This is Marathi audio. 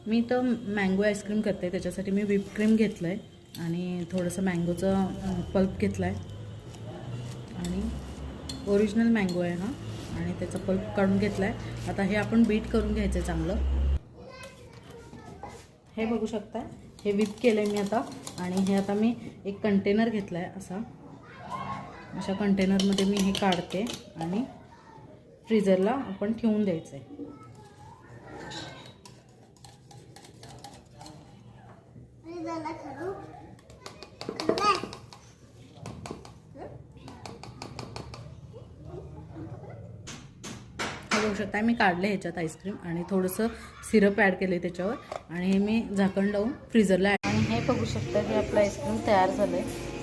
मी तर मँगो आईस्क्रीम करते, त्याच्यासाठी मी व्हिप क्रीम घेतलं आहे आणि थोडंसं मँगोचं पल्प घेतलं आहे आणि ओरिजिनल मँगो आहे हा आणि त्याचा पल्प काढून घेतला आहे. आता हे आपण बीट करून घ्यायचं आहे चांगलं. हे बघू शकता, हे व्हिप केलं आहे मी आता आणि हे आता मी एक कंटेनर घेतला आहे. अशा कंटेनरमध्ये मी हे काढते आणि फ्रीजरला आपण ठेवून द्यायचं आहे. बघू शकता मी काढले ह्याच्यात आईस्क्रीम आणि थोडंसं सिरप ॲड केलं त्याच्यावर आणि हे मी झाकण लावून फ्रीजरला आणि हे बघू शकता की आपलं आईस्क्रीम तयार झालं आहे.